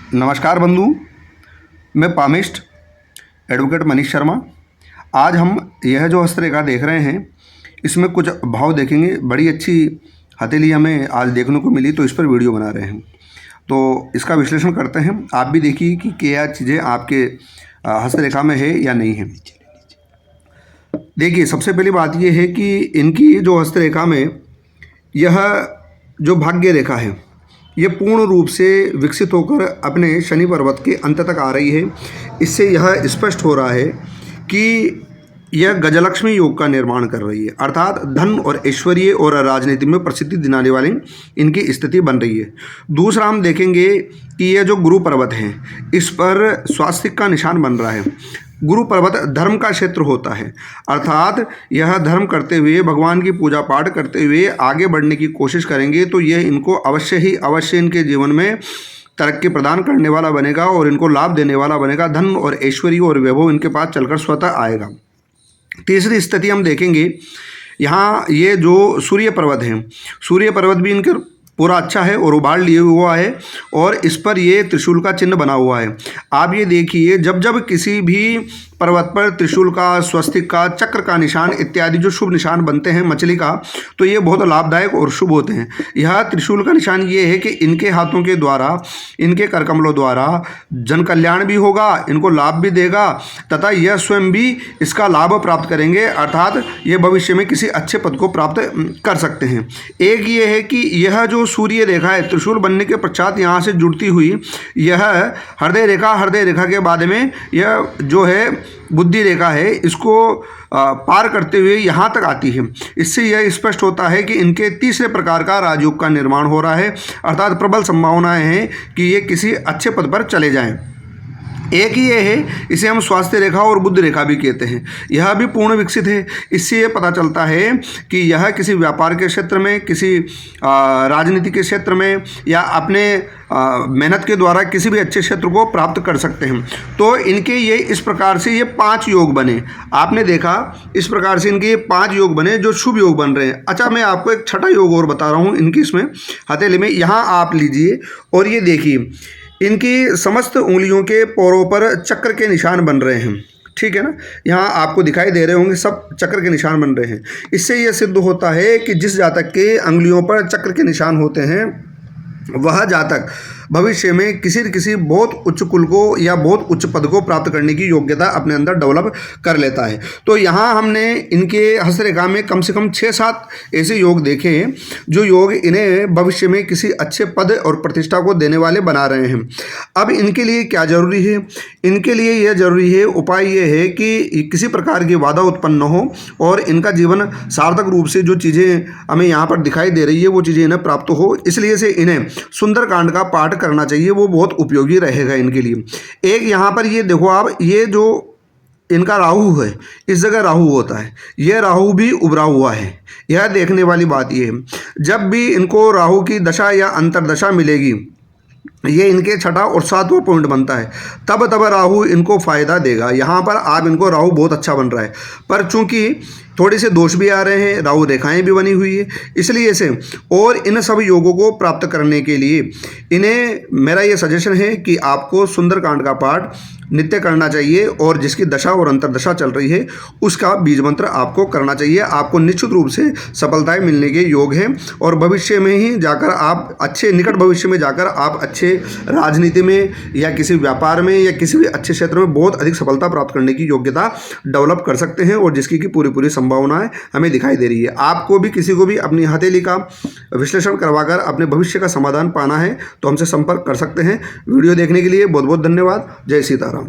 नमस्कार बंधु, मैं पामिस्ट एडवोकेट मनीष शर्मा। आज हम यह जो हस्तरेखा देख रहे हैं इसमें कुछ भाव देखेंगे। बड़ी अच्छी हथेली हमें आज देखने को मिली तो इस पर वीडियो बना रहे हैं, तो इसका विश्लेषण करते हैं। आप भी देखिए कि क्या चीज़ें आपके हस्तरेखा में है या नहीं है। देखिए, सबसे पहली बात यह है कि इनकी जो हस्तरेखा में यह जो भाग्य रेखा है ये पूर्ण रूप से विकसित होकर अपने शनि पर्वत के अंत तक आ रही है। इससे यह स्पष्ट हो रहा है कि यह गजलक्ष्मी योग का निर्माण कर रही है, अर्थात धन और ऐश्वर्य और राजनीति में प्रसिद्धि दिलाने वाली इनकी स्थिति बन रही है। दूसरा हम देखेंगे कि यह जो गुरु पर्वत है इस पर स्वास्तिक का निशान बन रहा है। गुरु पर्वत धर्म का क्षेत्र होता है, अर्थात यह धर्म करते हुए, भगवान की पूजा पाठ करते हुए आगे बढ़ने की कोशिश करेंगे तो यह इनको अवश्य इनके जीवन में तरक्की प्रदान करने वाला बनेगा और इनको लाभ देने वाला बनेगा। धन और ऐश्वर्य और वैभव इनके पास चलकर स्वतः आएगा। तीसरी स्थिति हम देखेंगे, यहाँ ये जो सूर्य पर्वत है, सूर्य पर्वत भी इनके पूरा अच्छा है और उभार लिए हुआ है और इस पर ये त्रिशूल का चिन्ह बना हुआ है। आप ये देखिए, जब जब किसी भी पर्वत पर त्रिशूल का, स्वस्तिक का, चक्र का निशान इत्यादि जो शुभ निशान बनते हैं मछली का, तो ये बहुत लाभदायक और शुभ होते हैं। यह त्रिशूल का निशान ये है कि इनके हाथों के द्वारा, इनके करकमलों द्वारा जन कल्याण भी होगा, इनको लाभ भी देगा तथा यह स्वयं भी इसका लाभ प्राप्त करेंगे, अर्थात ये भविष्य में किसी अच्छे पद को प्राप्त कर सकते हैं। एक ये है कि यह जो सूर्य रेखा है त्रिशूल बनने के पश्चात यहाँ से जुड़ती हुई यह हृदय रेखा के बाद में यह जो है बुद्धि रेखा है, इसको पार करते हुए यहाँ तक आती है। इससे यह स्पष्ट होता है कि इनके तीसरे प्रकार का राजयोग का निर्माण हो रहा है, अर्थात प्रबल संभावनाएं हैं कि ये किसी अच्छे पद पर चले जाएं। एक ये है, इसे हम स्वास्थ्य रेखा और बुद्धि रेखा भी कहते हैं। यह भी पूर्ण विकसित है। इससे ये पता चलता है कि यह किसी व्यापार के क्षेत्र में, किसी राजनीति के क्षेत्र में या अपने मेहनत के द्वारा किसी भी अच्छे क्षेत्र को प्राप्त कर सकते हैं। तो इनके ये इस प्रकार से ये 5 योग बने। आपने देखा इस प्रकार से इनके ये 5 योग बने जो शुभ योग बन रहे हैं। अच्छा, मैं आपको एक छठा योग और बता रहा हूँ इनकी इसमें हथेली में। यहाँ आप लीजिए और ये देखिए, इनकी समस्त उंगलियों के पोरों पर चक्र के निशान बन रहे हैं, ठीक है ना। यहाँ आपको दिखाई दे रहे होंगे, सब चक्र के निशान बन रहे हैं। इससे यह सिद्ध होता है कि जिस जातक के अंगुलियों पर चक्र के निशान होते हैं वह जातक भविष्य में किसी न किसी बहुत उच्च कुल को या बहुत उच्च पद को प्राप्त करने की योग्यता अपने अंदर डेवलप कर लेता है। तो यहाँ हमने इनके हस्तरेखा में कम से कम 6-7 ऐसे योग देखे हैं जो योग इन्हें भविष्य में किसी अच्छे पद और प्रतिष्ठा को देने वाले बना रहे हैं। अब इनके लिए क्या जरूरी है? इनके लिए यह जरूरी है, उपाय ये है कि किसी प्रकार की बाधा उत्पन्न न हो और इनका जीवन सार्थक रूप से जो चीज़ें हमें यहाँ पर दिखाई दे रही है वो चीज़ें इन्हें प्राप्त हो। इसलिए से इन्हें सुंदरकांड का पाठ करना चाहिए, वो बहुत उपयोगी रहेगा इनके लिए। एक यहाँ पर ये देखो आप, ये जो इनका राहु है, इस जगह राहु होता है, यह राहु भी उभरा हुआ है। यह देखने वाली बात ये है, जब भी इनको राहु की दशा या अंतरदशा मिलेगी, ये इनके छठा और 7वां पॉइंट बनता है, तब राहु इनको फायदा देगा। यहाँ पर आप इनको राहु बहुत अच्छा बन रहा है, पर चूंकि थोड़े से दोष भी आ रहे हैं, राहु रेखाएं भी बनी हुई है, इसलिए से और इन सब योगों को प्राप्त करने के लिए इन्हें मेरा ये सजेशन है कि आपको सुंदरकांड का पाठ नित्य करना चाहिए और जिसकी दशा और अंतरदशा चल रही है उसका बीज मंत्र आपको करना चाहिए। आपको निश्चित रूप से सफलताएं मिलने के योग हैं और भविष्य में ही जाकर आप अच्छे, निकट भविष्य में जाकर आप अच्छे राजनीति में या किसी व्यापार में या किसी भी अच्छे क्षेत्र में बहुत अधिक सफलता प्राप्त करने की योग्यता डेवलप कर सकते हैं और जिसकी की पूरी संभावनाएं हमें दिखाई दे रही है। आपको भी, किसी को भी अपनी हथेली का विश्लेषण करवाकर अपने भविष्य का समाधान पाना है तो हमसे संपर्क कर सकते हैं। वीडियो देखने के लिए बहुत बहुत धन्यवाद। जय सीताराम।